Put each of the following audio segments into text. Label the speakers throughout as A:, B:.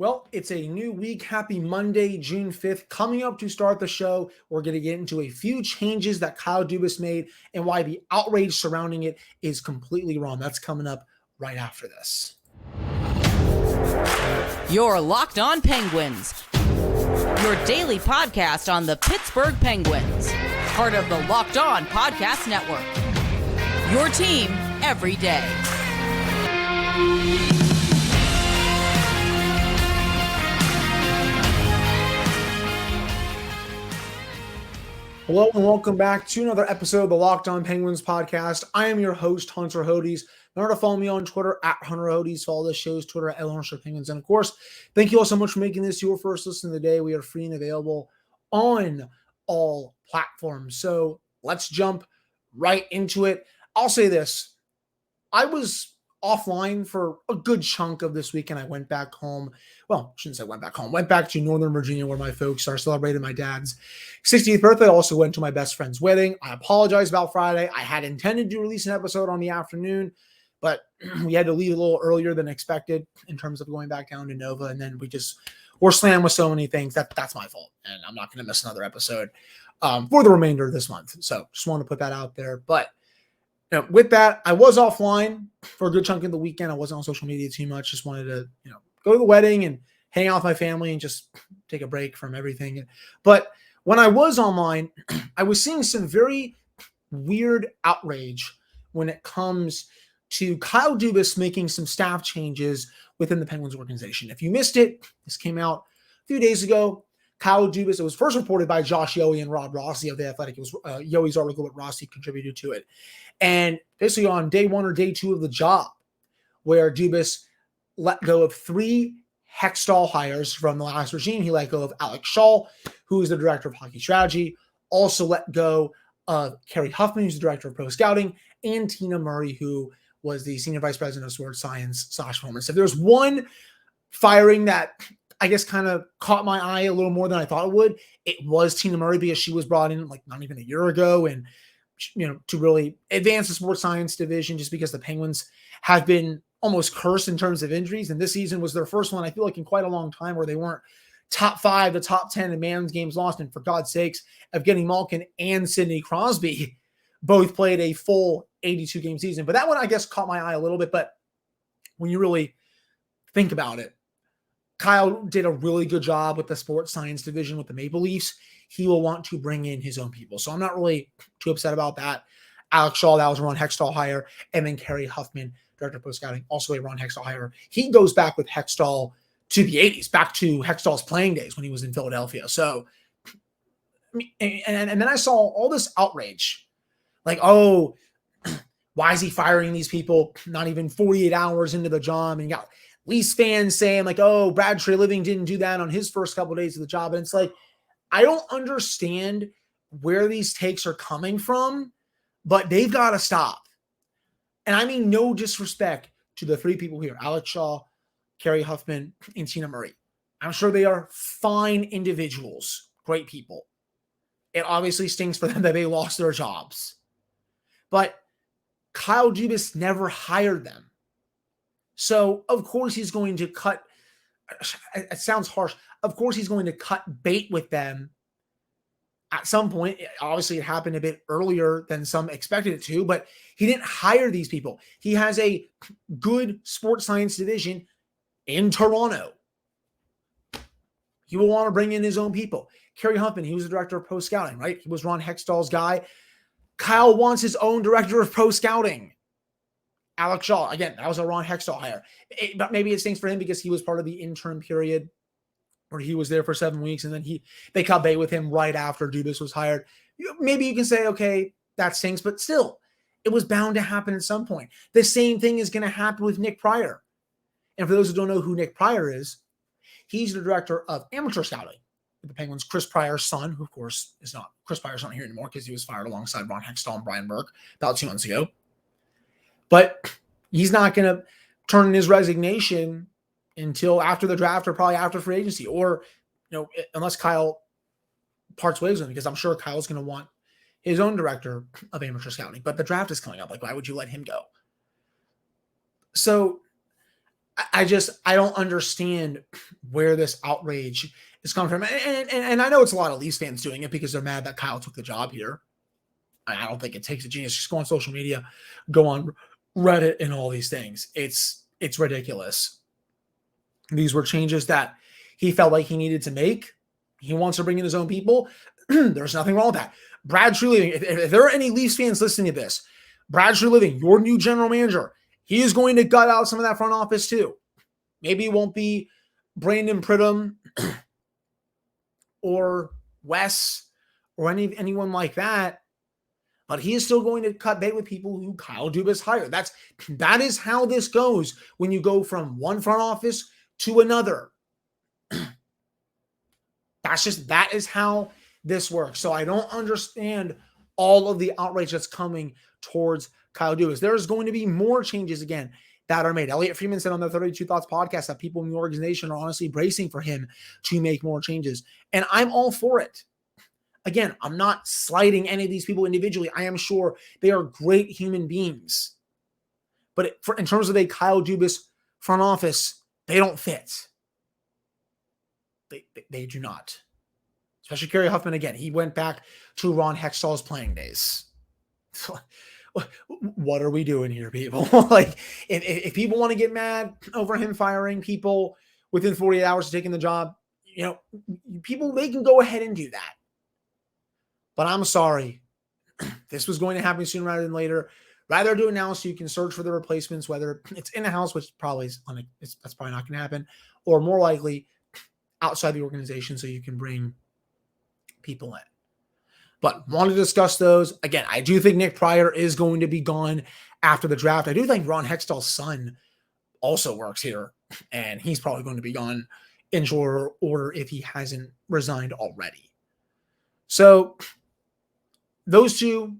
A: Well, it's a new week. Happy Monday, June 5th. Coming up to start the show, we're going to get into a few changes that Kyle Dubas made and why the outrage surrounding it is completely wrong. That's coming up right after this.
B: You're Locked On Penguins, your daily podcast on the Pittsburgh Penguins, part of the Locked On Podcast Network. Your team every day.
A: Hello and welcome back to another episode of the Locked On Penguins podcast. I am your host, Hunter Hodes. Remember to follow me on Twitter at Hunter Hodes. Follow the show's Twitter at Penguins. And of course, thank you all so much for making this your first listen of the day. We are free and available on all platforms. So let's jump right into it. I'll say this. I was offline for a good chunk of this week and I went back home. Well, I shouldn't say went back home. Went back to Northern Virginia where my folks are celebrating my dad's 60th birthday. I also went to my best friend's wedding. I apologize about Friday. I had intended to release an episode on the afternoon, but we had to leave a little earlier than expected in terms of going back down to Nova. And then we're slammed with so many things. That's my fault. And I'm not going to miss another episode for the remainder of this month. So just want to put that out there. But with that, I was offline for a good chunk of the weekend. I wasn't on social media too much. Just wanted to, go to the wedding and hang out with my family and just take a break from everything. But when I was online, I was seeing some very weird outrage when it comes to Kyle Dubas making some staff changes within the Penguins organization. If you missed it, this came out a few days ago. Kyle Dubas, it was first reported by Josh Yohe and Rob Rossi of The Athletic. It was Yohe's article, but Rossi contributed to it. And basically on day one or day two of the job, where Dubas let go of 3 Hextall hires from the last regime. He let go of Alex Shaw, who is the director of hockey strategy, also let go of Kerry Huffman, who's the director of pro scouting, and Tina Murray, who was the senior vice president of sports science / performance. If there's one firing that I guess kind of caught my eye a little more than I thought it would, it was Tina Murray, because she was brought in like not even a year ago and to really advance the sports science division, just because the Penguins have been almost cursed in terms of injuries. And this season was their first one, I feel like, in quite a long time where they weren't top 5 to top 10 in man's games lost. And for God's sakes, Evgeny Malkin and Sidney Crosby both played a full 82 game season. But that one, I guess, caught my eye a little bit. But when you really think about it, Kyle did a really good job with the sports science division with the Maple Leafs. He will want to bring in his own people. So I'm not really too upset about that. Alex Shaw, that was a Ron Hextall hire. And then Kerry Huffman, director of pro-scouting, also a Ron Hextall hire. He goes back with Hextall to the 80s, back to Hextall's playing days when he was in Philadelphia. So, and then I saw all this outrage. Like, oh, why is he firing these people not even 48 hours into the job? And you got Leafs fans saying like, oh, Brad Treliving didn't do that on his first couple of days of the job. And it's like, I don't understand where these takes are coming from, but they've got to stop. And I mean no disrespect to the 3 people here, Alex Shaw, Kerry Huffman, and Tina Murray. I'm sure they are fine individuals, great people. It obviously stings for them that they lost their jobs. But Kyle Dubas never hired them. So, of course, he's going to cut, it sounds harsh, of course he's going to cut bait with them at some point. Obviously, it happened a bit earlier than some expected it to, but he didn't hire these people. He has a good sports science division in Toronto. He will want to bring in his own people. Kerry Huffman, he was the director of pro scouting, right? He was Ron Hextall's guy. Kyle wants his own director of pro scouting. Alex Shaw, again, that was a Ron Hextall hire. But maybe it stinks for him because he was part of the interim period where he was there for 7 weeks, and then they cut bait with him right after Dubas was hired. Maybe you can say, okay, that stinks, but still, it was bound to happen at some point. The same thing is going to happen with Nick Pryor. And for those who don't know who Nick Pryor is, he's the director of amateur scouting with the Penguins. Chris Pryor's son, who of course is not, Chris Pryor's not here anymore because he was fired alongside Ron Hextall and Brian Burke about 2 months ago. But he's not going to turn in his resignation until after the draft or probably after free agency, or, unless Kyle parts ways with him, because I'm sure Kyle's going to want his own director of amateur scouting. But the draft is coming up. Like, why would you let him go? So I don't understand where this outrage is coming from. And I know it's a lot of Leafs fans doing it because they're mad that Kyle took the job here. I don't think it takes a genius. Just go on social media, go on Reddit and all these things. It's ridiculous. These were changes that he felt like he needed to make. He wants to bring in his own people. There's nothing wrong with that. Brad Treliving, if there are any Leafs fans listening to this, Brad Treliving, your new general manager, he is going to gut out some of that front office too. Maybe it won't be Brandon Pridham or Wes or anyone like that, but he is still going to cut bait with people who Kyle Dubas hired. That is how this goes when you go from one front office to another. That is how this works. So I don't understand all of the outrage that's coming towards Kyle Dubas. There is going to be more changes again that are made. Elliot Freeman said on the 32 Thoughts podcast that people in the organization are honestly bracing for him to make more changes. And I'm all for it. Again, I'm not slighting any of these people individually. I am sure they are great human beings. But in terms of a Kyle Dubas front office, they don't fit. They do not. Especially Kerry Huffman again. He went back to Ron Hextall's playing days. What are we doing here, people? Like, if people want to get mad over him firing people within 48 hours of taking the job, people, they can go ahead and do that. But I'm sorry. This was going to happen sooner rather than later. Rather do it now so you can search for the replacements, whether it's in-house, which probably that's probably not going to happen, or more likely outside the organization so you can bring people in. But want to discuss those. Again, I do think Nick Pryor is going to be gone after the draft. I do think Ron Hextall's son also works here, and he's probably going to be gone in short order if he hasn't resigned already. So those two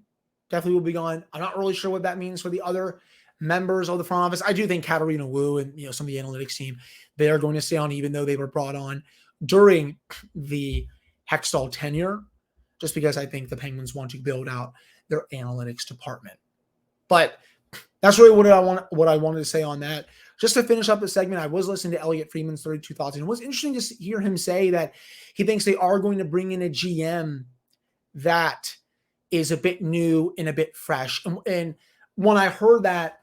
A: definitely will be gone. I'm not really sure what that means for the other members of the front office. I do think Katarina Wu and some of the analytics team, they are going to stay on, even though they were brought on during the Hextall tenure, just because I think the Penguins want to build out their analytics department. But that's really what I wanted to say on that. Just to finish up the segment, I was listening to Elliot Freeman's 32 Thoughts, and it was interesting to hear him say that he thinks they are going to bring in a GM that is a bit new and a bit fresh. And when I heard that,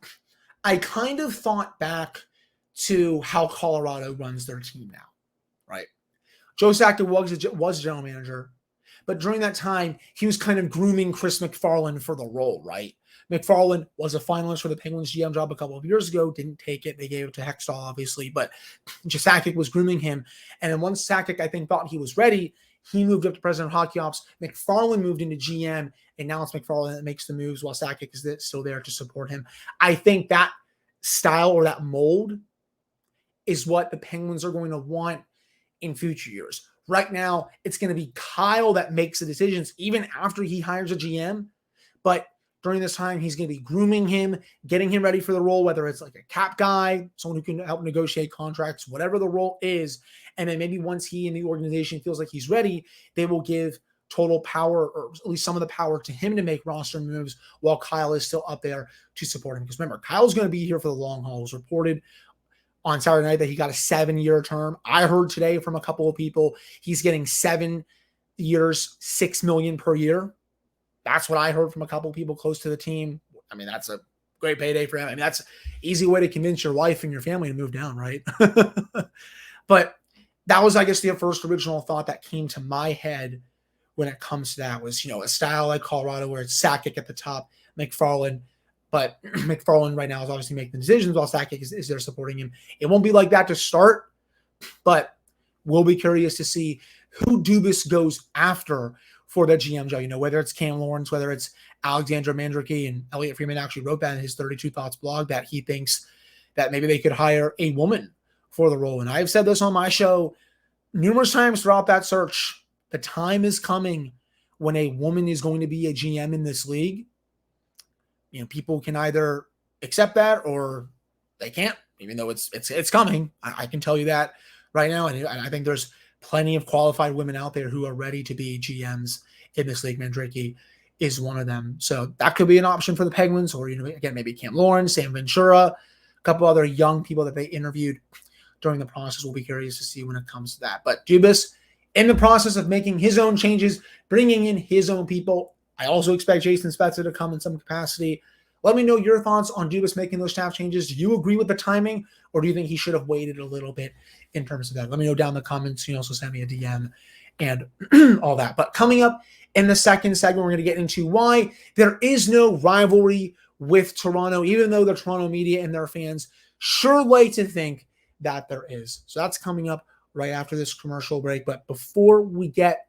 A: I kind of thought back to how Colorado runs their team now, right? Joe Sakic was general manager, but during that time, he was kind of grooming Chris MacFarland for the role, right? MacFarland was a finalist for the Penguins GM job a couple of years ago, didn't take it. They gave it to Hextall, obviously, but Sakic was grooming him. And then once Sakic, I think, thought he was ready, he moved up to president of hockey ops. MacFarland moved into GM, and now it's MacFarland that makes the moves while Sakic is still there to support him. I think that style or that mold is what the Penguins are going to want in future years. Right now, it's going to be Kyle that makes the decisions, even after he hires a GM. But during this time, he's going to be grooming him, getting him ready for the role, whether it's like a cap guy, someone who can help negotiate contracts, whatever the role is. And then maybe once he and the organization feels like he's ready, they will give total power, or at least some of the power, to him to make roster moves while Kyle is still up there to support him. Because remember, Kyle's going to be here for the long haul. It was reported on Saturday night that he got a 7-year term. I heard today from a couple of people he's getting 7 years, $6 million per year. That's what I heard from a couple of people close to the team. I mean, that's a great payday for him. I mean, that's an easy way to convince your wife and your family to move down, right? But that was, I guess, the first original thought that came to my head when it comes to that was, a style like Colorado where it's Sakic at the top, MacFarland. But MacFarland right now is obviously making the decisions while Sakic is there supporting him. It won't be like that to start, but we'll be curious to see who Dubas goes after for the GM job. Whether it's Cam Lawrence, whether it's Alexandra Mandrycky, and Elliot Freeman actually wrote that in his 32 Thoughts blog that he thinks that maybe they could hire a woman for the role. And I've said this on my show numerous times throughout that search. The time is coming when a woman is going to be a GM in this league. People can either accept that or they can't, even though it's coming. I can tell you that right now. And I think there's plenty of qualified women out there who are ready to be GMs in this league. Mandrycky is one of them. So that could be an option for the Penguins, or, again, maybe Cam Lawrence, Sam Ventura, a couple other young people that they interviewed during the process. We'll be curious to see when it comes to that. But Dubas, in the process of making his own changes, bringing in his own people. I also expect Jason Spezza to come in some capacity. Let me know your thoughts on Dubas making those staff changes. Do you agree with the timing, or do you think he should have waited a little bit in terms of that? Let me know down in the comments. You can also send me a DM and all that. But coming up in the second segment, we're going to get into why there is no rivalry with Toronto, even though the Toronto media and their fans sure like to think that there is. So that's coming up right after this commercial break. But before we get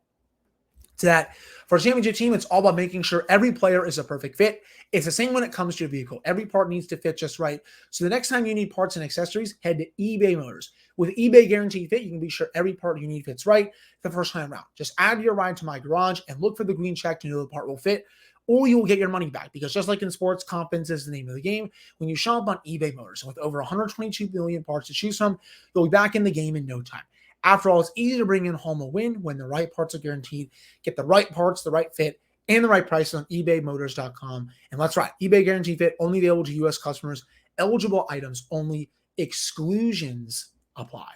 A: to that, for a championship team, it's all about making sure every player is a perfect fit. It's the same when it comes to your vehicle. Every part needs to fit just right. So the next time you need parts and accessories, head to eBay Motors. With eBay Guaranteed Fit, you can be sure every part you need fits right the first time around. Just add your ride to My Garage and look for the green check to know the part will fit, or you will get your money back. Because just like in sports, confidence is the name of the game. When you shop on eBay Motors, with over 122 million parts to choose from, you'll be back in the game in no time. After all, it's easy to bring in home a win when the right parts are guaranteed. Get the right parts, the right fit, and the right price on ebaymotors.com. And that's right, eBay Guaranteed Fit, only available to U.S. customers. Eligible items only. Exclusions apply.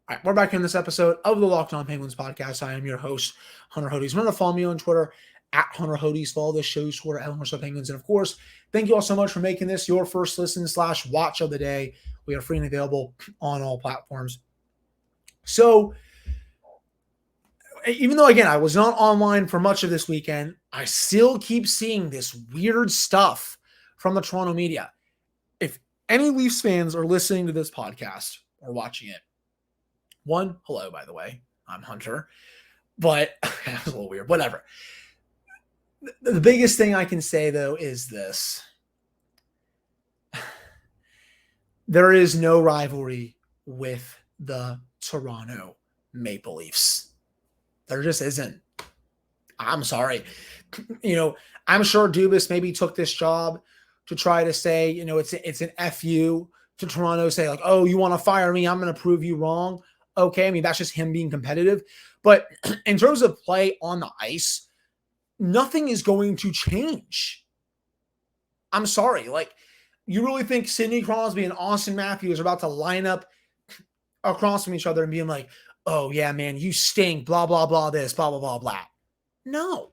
A: All right, we're back in this episode of the Locked On Penguins podcast. I am your host, Hunter Hodes. Remember to follow me on Twitter at Hunter Hodes. Follow this show's Twitter at @Hunter Penguins. And of course, thank you all so much for making this your first listen / watch of the day. We are free and available on all platforms. So, even though, again, I was not online for much of this weekend, I still keep seeing this weird stuff from the Toronto media. If any Leafs fans are listening to this podcast or watching it, one, hello, by the way, I'm Hunter, but that's a little weird, whatever. The biggest thing I can say, though, is this. There is no rivalry with the Toronto Maple Leafs. There just isn't. I'm sorry. I'm sure Dubas maybe took this job to try to say, it's an FU to Toronto, say like, oh, you want to fire me? I'm going to prove you wrong. Okay. I mean, that's just him being competitive. But in terms of play on the ice, nothing is going to change. I'm sorry. Like, you really think Sidney Crosby and Austin Matthews are about to line up across from each other and being like, oh, yeah, man, you stink, blah, blah, blah, this, blah, blah, blah, blah. No.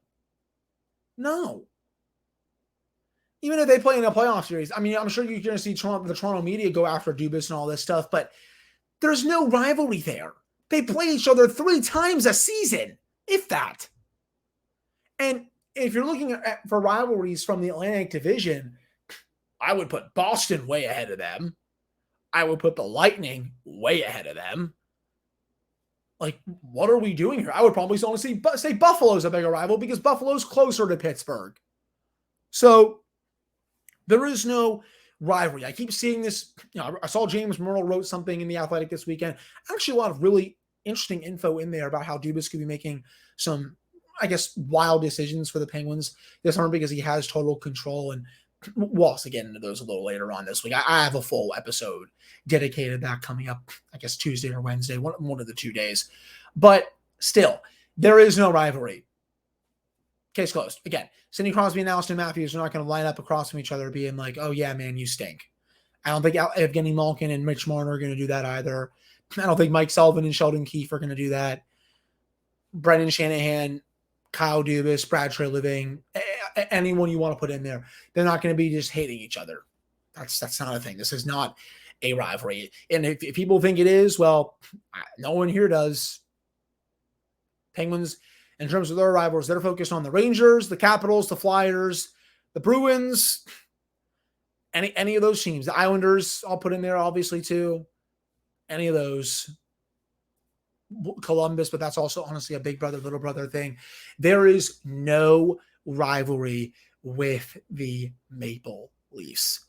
A: Even if they play in a playoff series, I mean, I'm sure you're going to see the Toronto media go after Dubas and all this stuff, but there's no rivalry there. They play each other 3 times a season, if that. And if you're looking for rivalries from the Atlantic Division, I would put Boston way ahead of them. I would put the Lightning way ahead of them. Like, what are we doing here? I would probably honestly say Buffalo's a bigger rival because Buffalo's closer to Pittsburgh. So there is no rivalry. I keep seeing this. I saw James Merle wrote something in The Athletic this weekend. Actually, a lot of really interesting info in there about how Dubas could be making some, I guess, wild decisions for the Penguins this summer because he has total control. And we'll also get into those a little later on this week. I have a full episode dedicated to that coming up, I guess, Tuesday or Wednesday, one of the 2 days. But still, there is no rivalry. Case closed. Again, Sidney Crosby and Austin Matthews are not going to line up across from each other being like, oh, yeah, man, you stink. I don't think Evgeny Malkin and Mitch Marner are going to do that either. I don't think Mike Sullivan and Sheldon Keefe are going to do that. Brendan Shanahan, Kyle Dubas, Brad Treliving, anyone you want to put in there, they're not going to be just hating each other. That's not a thing. This is not a rivalry. And if people think it is, well, no one here does. Penguins, in terms of their rivals, they're focused on the Rangers, the Capitals, the Flyers, the Bruins, any of those teams. The Islanders, I'll put in there, obviously, too. Any of those. Columbus, but that's also honestly a big brother, little brother thing. There is no rivalry with the Maple Leafs.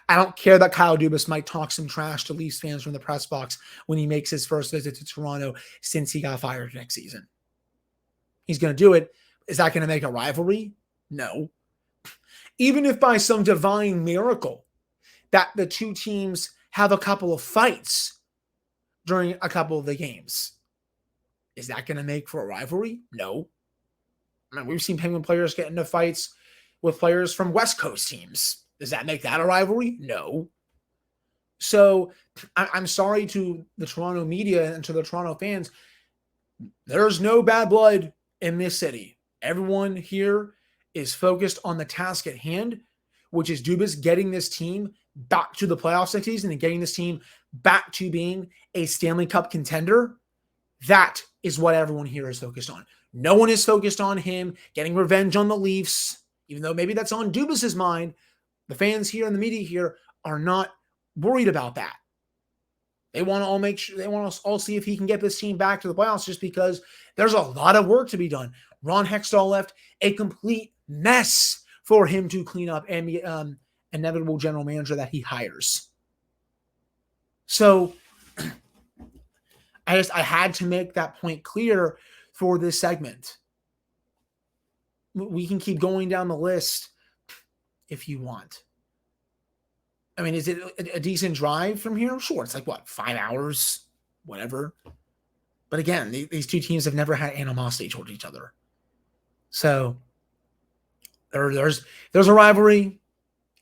A: I don't care that Kyle Dubas might talk some trash to Leafs fans from the press box when he makes his first visit to Toronto since he got fired next season. He's going to do it. Is that going to make a rivalry? No. Even if by some divine miracle that the two teams have a couple of fights during a couple of the games, is that going to make for a rivalry? No. I mean, we've seen Penguin players get into fights with players from West Coast teams. Does that make that a rivalry? No. So I'm sorry to the Toronto media and to the Toronto fans. There's no bad blood in this city. Everyone here is focused on the task at hand, which is Dubas getting this team back to the playoffs next season and getting this team back to being a Stanley Cup contender. That is what everyone here is focused on. No one is focused on him getting revenge on the Leafs, even though maybe that's on Dubas's mind. The fans here and the media here are not worried about that. They want to all make sure, they want to all see if he can get this team back to the playoffs, just because there's a lot of work to be done. Ron Hextall left a complete mess for him to clean up and be inevitable general manager that he hires. So I had to make that point clear for this segment. We can keep going down the list if you want. I mean, is it a decent drive from here? Sure. It's like, what, 5 hours? Whatever. But again, these two teams have never had animosity towards each other. So there's a rivalry.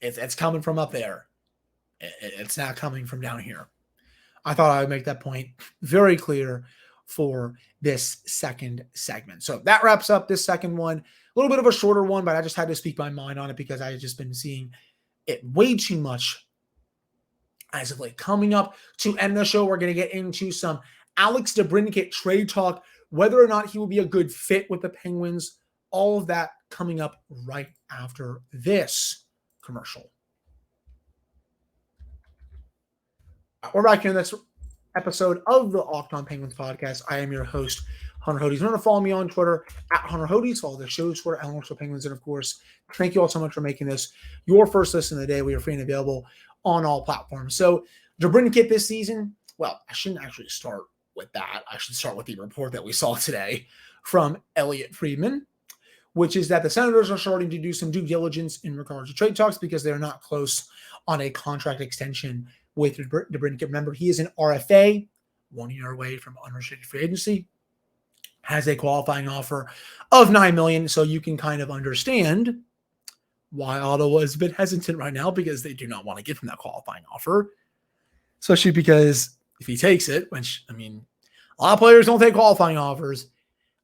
A: It's coming from up there. It's not coming from down here. I thought I would make that point very clear for this second segment. So that wraps up this second one. A little bit of a shorter one, but I just had to speak my mind on it because I had just been seeing it way too much as of late. Coming up to end the show, we're going to get into some Alex DeBrincat trade talk, whether or not he will be a good fit with the Penguins. All of that coming up right after this commercial. We're back here in this episode of the Locked On Penguins podcast. I am your host, Hunter Hodes. Remember to follow me on Twitter at Hunter Hodes. Follow the show's Twitter at Locked On Penguins. And of course, thank you all so much for making this your first listen of the day. We are free and available on all platforms. So DeBrincat this season, well, I shouldn't actually start with that. I should start with the report that we saw today from Elliotte Friedman, which is that the Senators are starting to do some due diligence in regards to trade talks because they're not close on a contract extension with DeBrincat. Remember, he is an RFA, 1 year away from unrestricted free agency, has a qualifying offer of $9 million. So you can kind of understand why Ottawa is a bit hesitant right now, because they do not want to give him that qualifying offer, especially because if he takes it, which, I mean, a lot of players don't take qualifying offers.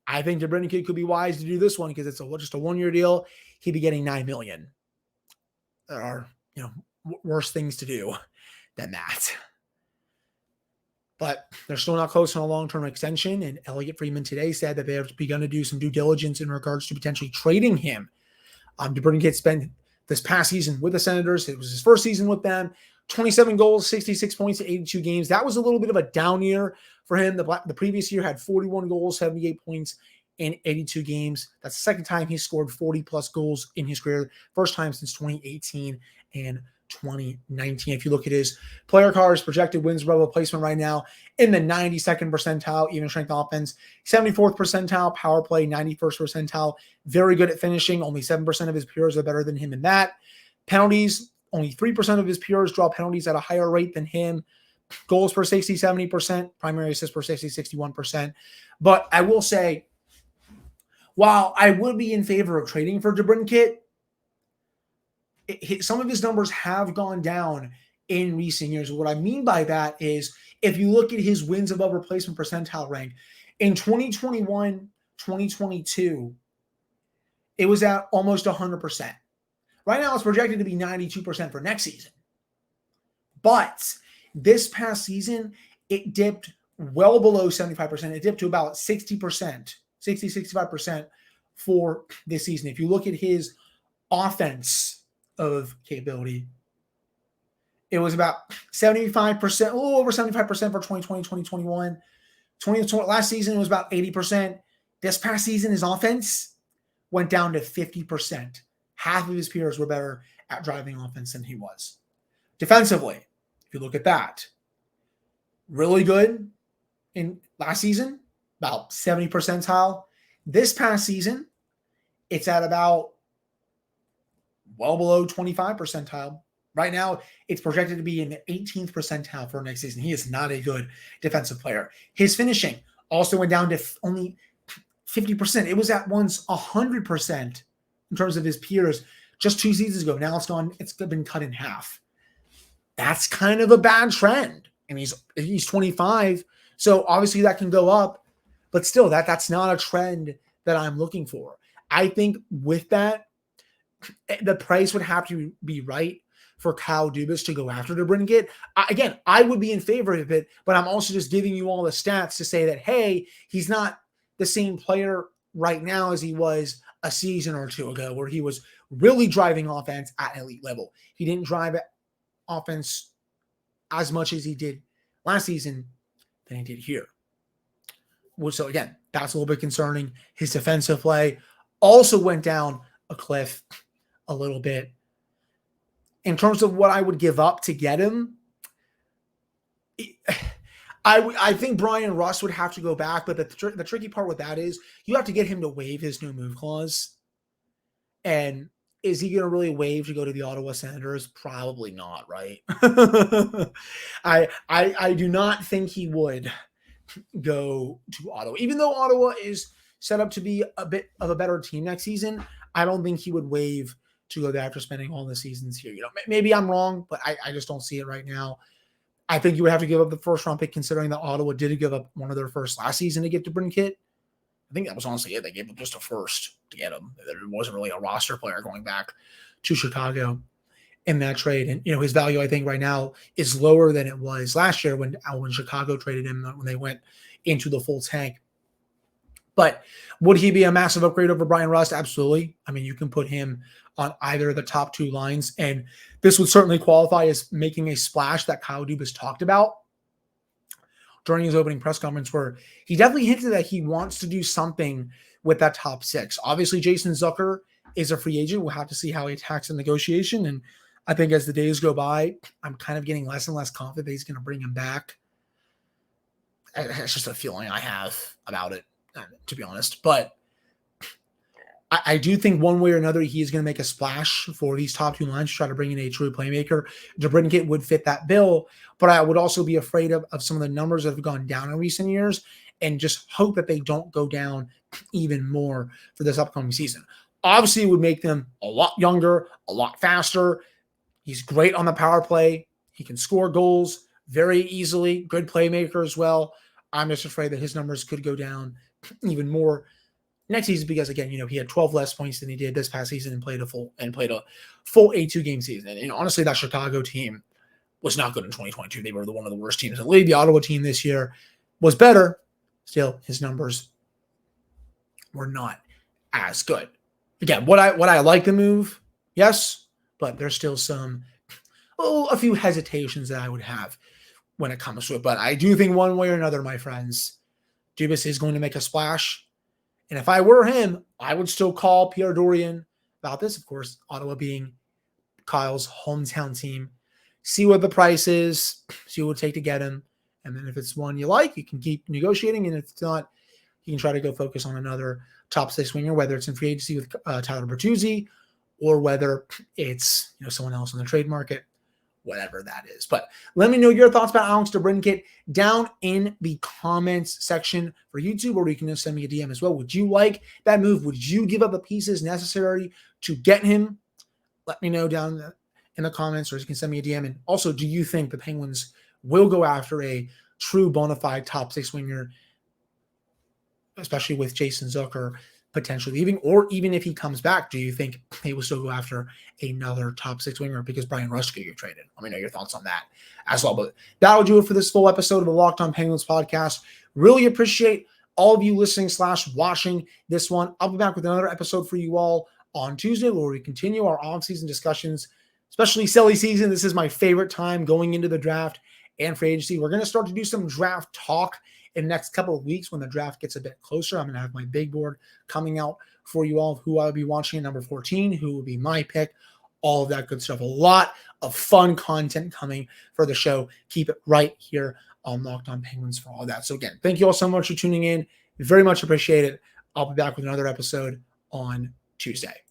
A: I think DeBrincat could be wise to do this one because it's just a 1 year deal. He'd be getting $9 million. There are, worse things to do than that. But they're still not close on a long-term extension. And Elliotte Friedman today said that they have begun to do some due diligence in regards to potentially trading him. DeBrincat spent this past season with the Senators. It was his first season with them. 27 goals, 66 points in 82 games. That was a little bit of a down year for him. The previous year had 41 goals, 78 points in 82 games. That's the second time he scored 40-plus goals in his career. First time since 2018 and 2019. If you look at his player cards, projected wins above replacement right now in the 92nd percentile, even strength offense, 74th percentile, power play, 91st percentile. Very good at finishing. Only 7% of his peers are better than him in that. Penalties, only 3% of his peers draw penalties at a higher rate than him. Goals per 60, 70%. Primary assists per 60, 61%. But I will say, while I would be in favor of trading for DeBrincat, some of his numbers have gone down in recent years. What I mean by that is, if you look at his wins above replacement percentile rank, in 2021, 2022, it was at almost 100%. Right now, it's projected to be 92% for next season. But this past season, it dipped well below 75%. It dipped to about 60%, 65% for this season. If you look at his offense of capability, it was about 75%, a little over 75% for 2020, 2021. Last season, it was about 80%. This past season, his offense went down to 50%. Half of his peers were better at driving offense than he was. Defensively, if you look at that, really good in last season, about 70 percentile. This past season, it's at about well below 25 percentile. Right now, it's projected to be in the 18th percentile for next season. He is not a good defensive player. His finishing also went down to only 50%. It was at once 100% in terms of his peers just 2 seasons ago. Now it's been cut in half. That's kind of a bad trend. And he's 25, so obviously that can go up, but still that's not a trend that I'm looking for. I think with that, the price would have to be right for Kyle Dubas to go after DeBrincat. Again, I would be in favor of it, but I'm also just giving you all the stats to say that, hey, he's not the same player right now as he was a season or two ago, where he was really driving offense at an elite level. He didn't drive offense as much as he did last season than he did here. So again, that's a little bit concerning. His defensive play also went down a cliff a little bit. In terms of what I would give up to get him, I think Brian Rust would have to go back, but the tricky part with that is you have to get him to waive his no move clause. And is he going to really waive to go to the Ottawa Senators? Probably not, right? I do not think he would go to Ottawa. Even though Ottawa is set up to be a bit of a better team next season, I don't think he would waive to go there after spending all the seasons here. Maybe I'm wrong, but I just don't see it right now. I think you would have to give up the first round pick, considering that Ottawa did give up one of their first last season to get DeBrincat. I think that was honestly it. They gave up just a first to get him. There wasn't really a roster player going back to Chicago in that trade. And, his value, I think, right now is lower than it was last year when Chicago traded him, when they went into the full tank. But would he be a massive upgrade over Brian Rust? Absolutely. I mean, you can put him on either of the top 2 lines, and this would certainly qualify as making a splash that Kyle Dubas talked about during his opening press conference, where he definitely hinted that he wants to do something with that top 6. Obviously, Jason Zucker is a free agent. We'll have to see how he attacks the negotiation. And I think as the days go by, I'm kind of getting less and less confident that he's going to bring him back. It's just a feeling I have about it, to be honest. But I do think one way or another, he is going to make a splash for these top 2 lines to try to bring in a true playmaker. DeBrincat would fit that bill, but I would also be afraid of some of the numbers that have gone down in recent years and just hope that they don't go down even more for this upcoming season. Obviously, it would make them a lot younger, a lot faster. He's great on the power play. He can score goals very easily. Good playmaker as well. I'm just afraid that his numbers could go down even more next season because, again, he had 12 less points than he did this past season and played a full 82-game season. And honestly, that Chicago team was not good in 2022. They were one of the worst teams in the league. The Ottawa team this year was better. Still, his numbers were not as good. Again, would I like the move? Yes, but there's still a few hesitations that I would have when it comes to it. But I do think one way or another, my friends, Dubas is going to make a splash. And if I were him, I would still call Pierre Dorian about this. Of course, Ottawa being Kyle's hometown team. See what the price is. See what it would take to get him. And then if it's one you like, you can keep negotiating. And if it's not, you can try to go focus on another top 6 winger, whether it's in free agency with Tyler Bertuzzi or whether it's someone else on the trade market, whatever that is. But let me know your thoughts about Alex DeBrincat down in the comments section for YouTube, or you can just send me a DM as well. Would you like that move? Would you give up the pieces necessary to get him? Let me know down in the comments, or you can send me a DM. And also, do you think the Penguins will go after a true bona fide top 6 winger, especially with Jason Zucker potentially leaving, or even if he comes back, do you think they will still go after another top 6 winger because Brian Rust could get traded? Let me know your thoughts on that as well. But that will do it for this full episode of the Locked On Penguins podcast. Really appreciate all of you listening / watching this one. I'll be back with another episode for you all on Tuesday, where we continue our off-season discussions, especially silly season. This is my favorite time going into the draft and free agency. We're going to start to do some draft talk in the next couple of weeks when the draft gets a bit closer. I'm going to have my big board coming out for you all of who I'll be watching at number 14, who will be my pick, all of that good stuff. A lot of fun content coming for the show. Keep it right here on Locked On Penguins for all that. So again, thank you all so much for tuning in. Very much appreciate it. I'll be back with another episode on Tuesday.